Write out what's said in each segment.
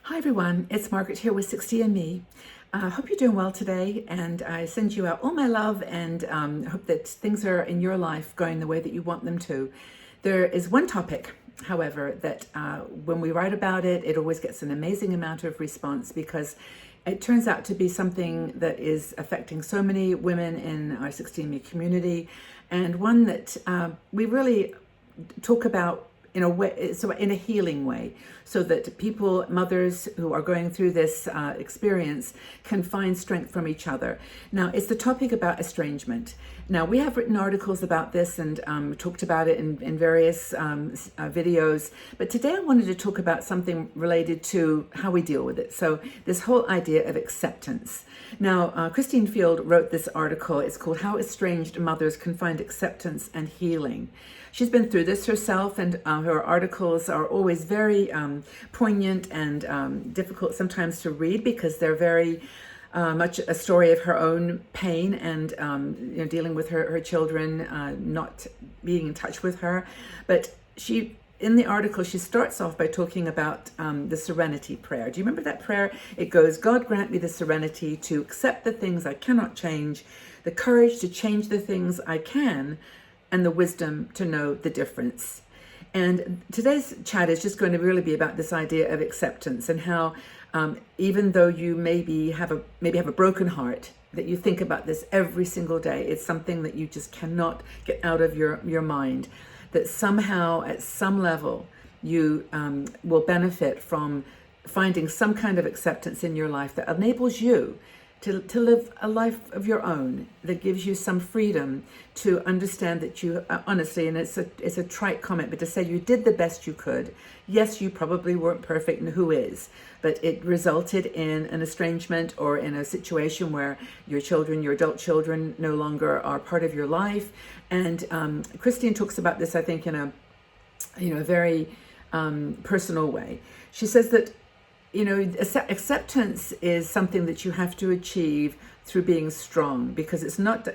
Hi everyone, it's Margaret here with 60andMe. I hope you're doing well today, and I send you out all my love and hope that things are in your life going the way that you want them to. There is one topic, however, that when we write about it, it always gets an amazing amount of response because it turns out to be something that is affecting so many women in our 60andMe community, and one that we really talk about in a way, so in a healing way, so that people, mothers who are going through this experience can find strength from each other. Now, it's the topic about estrangement. Now, we have written articles about this and talked about it in various videos, but today I wanted to talk about something related to how we deal with it. So this whole idea of acceptance. Now, Christine Field wrote this article. It's called How Estranged Mothers Can Find Acceptance and Healing. She's been through this herself, and her articles are always very poignant and difficult sometimes to read because they're very much a story of her own pain and dealing with her children not being in touch with her. But in the article, she starts off by talking about the Serenity Prayer. Do you remember that prayer? It goes, God grant me the serenity to accept the things I cannot change, the courage to change the things I can, and the wisdom to know the difference. And today's chat is just going to really be about this idea of acceptance and how even though you maybe have a broken heart, that you think about this every single day. It's something that you just cannot get out of your mind, that somehow at some level you will benefit from finding some kind of acceptance in your life that enables you to live a life of your own, that gives you some freedom to understand that you, honestly, and it's a trite comment, but to say you did the best you could. Yes, you probably weren't perfect, and who is? But it resulted in an estrangement or in a situation where your children, your adult children, no longer are part of your life. And Christine talks about this, I think, in a very personal way. She says that acceptance is something that you have to achieve through being strong, because it's not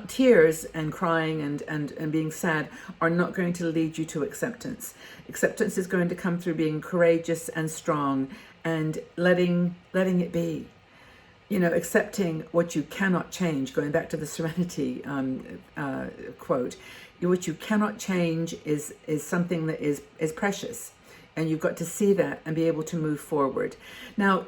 tears and crying and being sad are not going to lead you to acceptance. Acceptance is going to come through being courageous and strong and letting it be. Accepting what you cannot change, going back to the Serenity quote, what you cannot change is something that is precious. And you've got to see that and be able to move forward. Now,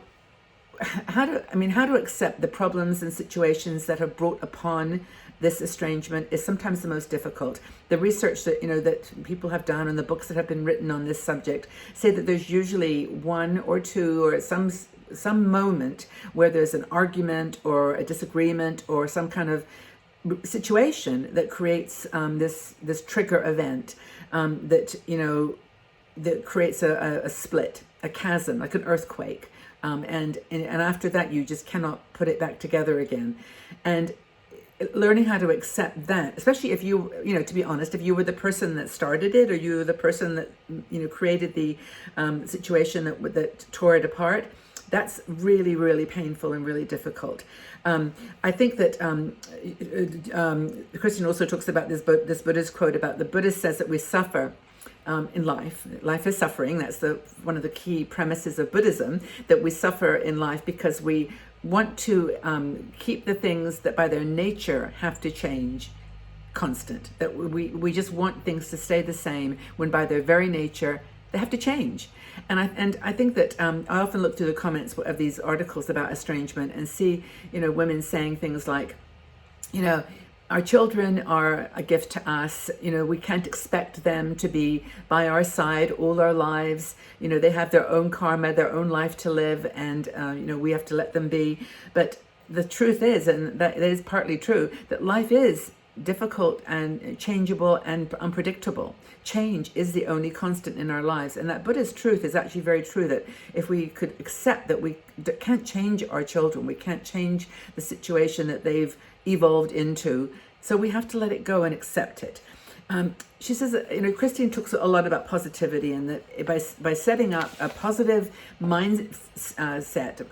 how to accept the problems and situations that are brought upon this estrangement is sometimes the most difficult. The research that people have done and the books that have been written on this subject say that there's usually one or two or some moment where there's an argument or a disagreement or some kind of situation that creates this trigger event that creates a split, a chasm, like an earthquake. And after that, you just cannot put it back together again. And learning how to accept that, especially if to be honest, if you were the person that started it or you were the person that, created the situation that tore it apart, that's really, really painful and really difficult. I think that Christian also talks about this Buddhist quote about the Buddhist says that we suffer in life. Life is suffering. That's one of the key premises of Buddhism, that we suffer in life because we want to keep the things that by their nature have to change constant. That we just want things to stay the same when by their very nature they have to change. And I think that I often look through the comments of these articles about estrangement and see women saying things like, our children are a gift to us. We can't expect them to be by our side all our lives. They have their own karma, their own life to live, and we have to let them be. But the truth is, and that is partly true, that life is difficult and changeable and unpredictable. Change is the only constant in our lives, and that Buddhist truth is actually very true, that if we could accept that we can't change our children, we can't change the situation that they've evolved into, so we have to let it go and accept it. She says that, Christine talks a lot about positivity, and that by setting up a positive mindset,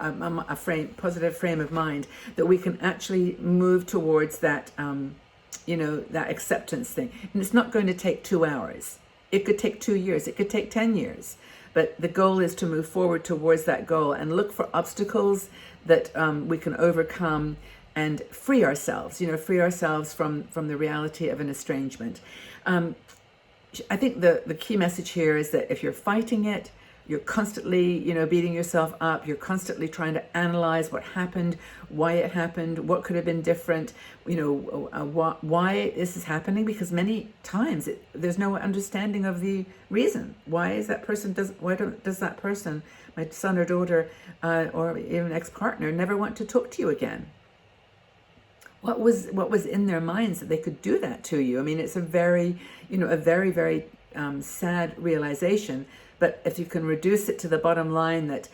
positive frame of mind, that we can actually move towards that that acceptance thing. And it's not going to take 2 hours. It could take 2 years. It could take 10 years. but the goal is to move forward towards that goal and look for obstacles that we can overcome and free ourselves, free ourselves from the reality of an estrangement. I think the key message here is that if you're fighting it, you're constantly, beating yourself up. You're constantly trying to analyze what happened, why it happened, what could have been different, why this is happening. Because many times there's no understanding of the reason. Why is that person does that person, my son or daughter, or even ex-partner, never want to talk to you again? What was in their minds that they could do that to you? I mean, it's a very, very sad realization. But if you can reduce it to the bottom line that,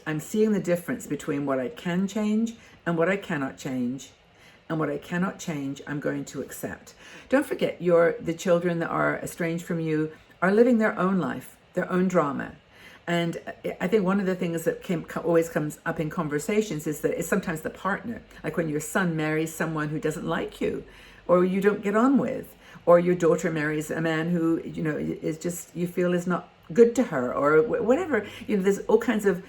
I'm seeing the difference between what I can change and what I cannot change. And what I cannot change, I'm going to accept. Don't forget, the children that are estranged from you are living their own life, their own drama. And I think one of the things that always comes up in conversations is that it's sometimes the partner. Like when your son marries someone who doesn't like you, or you don't get on with, or your daughter marries a man who, is just, you feel is not good to her, or whatever. There's all kinds of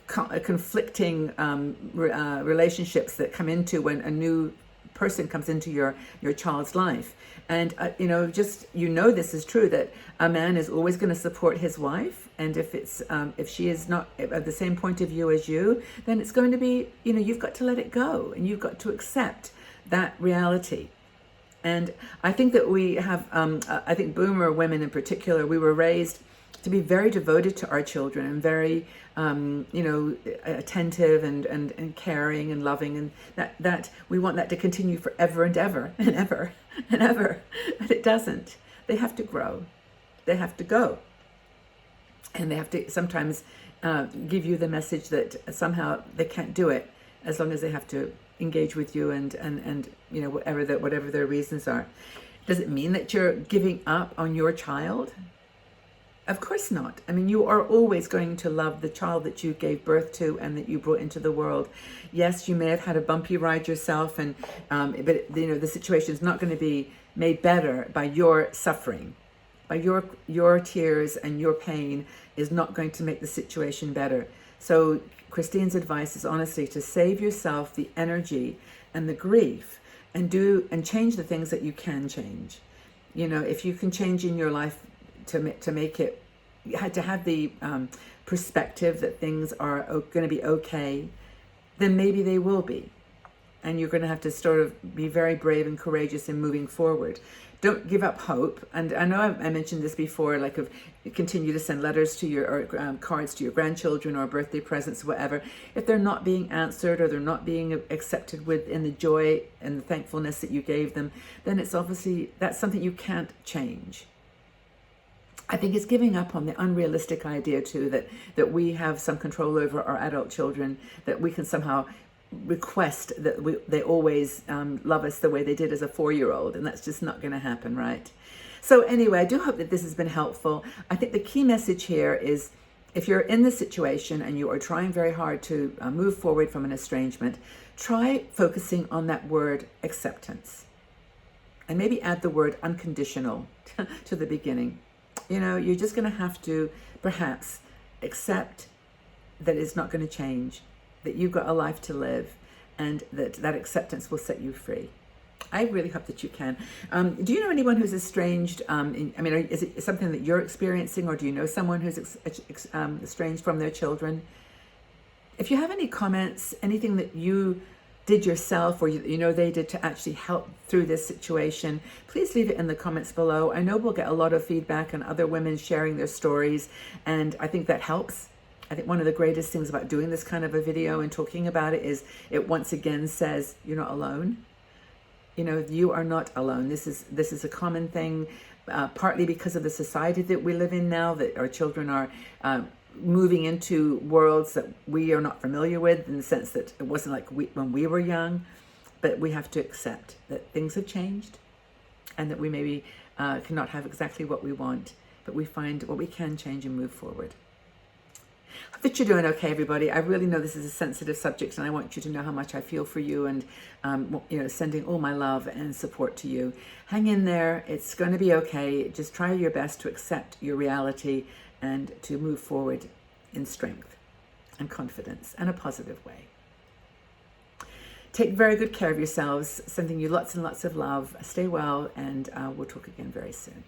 conflicting relationships that come into when a new person comes into your child's life. And this is true, that a man is always going to support his wife, and if she is not at the same point of view as you, then it's going to be, you've got to let it go, and you've got to accept that reality. And I think that we have, I think boomer women in particular, we were raised to be very devoted to our children and very, attentive and caring and loving, and that we want that to continue forever and ever and ever and ever. But it doesn't. They have to grow. They have to go. And they have to sometimes give you the message that somehow they can't do it, as long as they have to engage with you and whatever their reasons are. Does it mean that you're giving up on your child? Of course not. I mean, you are always going to love the child that you gave birth to and that you brought into the world. Yes, you may have had a bumpy ride yourself, but the situation is not going to be made better by your suffering. By your tears and your pain is not going to make the situation better. So Christine's advice is honestly to save yourself the energy and the grief, and change the things that you can change. If you can change in your life to make it, to have the perspective that things are going to be okay, then maybe they will be. And you're going to have to sort of be very brave and courageous in moving forward. Don't give up hope. And I know I mentioned this before, like continue to send letters to or cards to your grandchildren, or birthday presents, whatever. If they're not being answered, or they're not being accepted within the joy and the thankfulness that you gave them, then it's obviously, that's something you can't change. I think it's giving up on the unrealistic idea too that we have some control over our adult children, that we can somehow request that they always love us the way they did as a 4-year-old, and that's just not going to happen, right? So anyway, I do hope that this has been helpful. I think the key message here is, if you're in this situation and you are trying very hard to move forward from an estrangement, try focusing on that word acceptance, and maybe add the word unconditional to the beginning. You're just going to have to perhaps accept that it's not going to change, that you've got a life to live, and that acceptance will set you free. I really hope that you can. Do you know anyone who's estranged? Is it something that you're experiencing, or do you know someone who's estranged from their children? If you have any comments, anything that you did yourself, or they did to actually help through this situation, please leave it in the comments below. I know we'll get a lot of feedback and other women sharing their stories, and I think that helps. I think one of the greatest things about doing this kind of a video and talking about it is it once again says you're not alone. You are not alone. This is a common thing, partly because of the society that we live in now, that our children are moving into worlds that we are not familiar with, in the sense that it wasn't like when we were young. But we have to accept that things have changed, and that we maybe cannot have exactly what we want, but we find what we can change and move forward. Hope that you're doing okay, everybody. I really know this is a sensitive subject, and I want you to know how much I feel for you, and sending all my love and support to you. Hang in there. It's going to be okay. Just try your best to accept your reality and to move forward in strength and confidence and a positive way. Take very good care of yourselves, sending you lots and lots of love. Stay well, and we'll talk again very soon.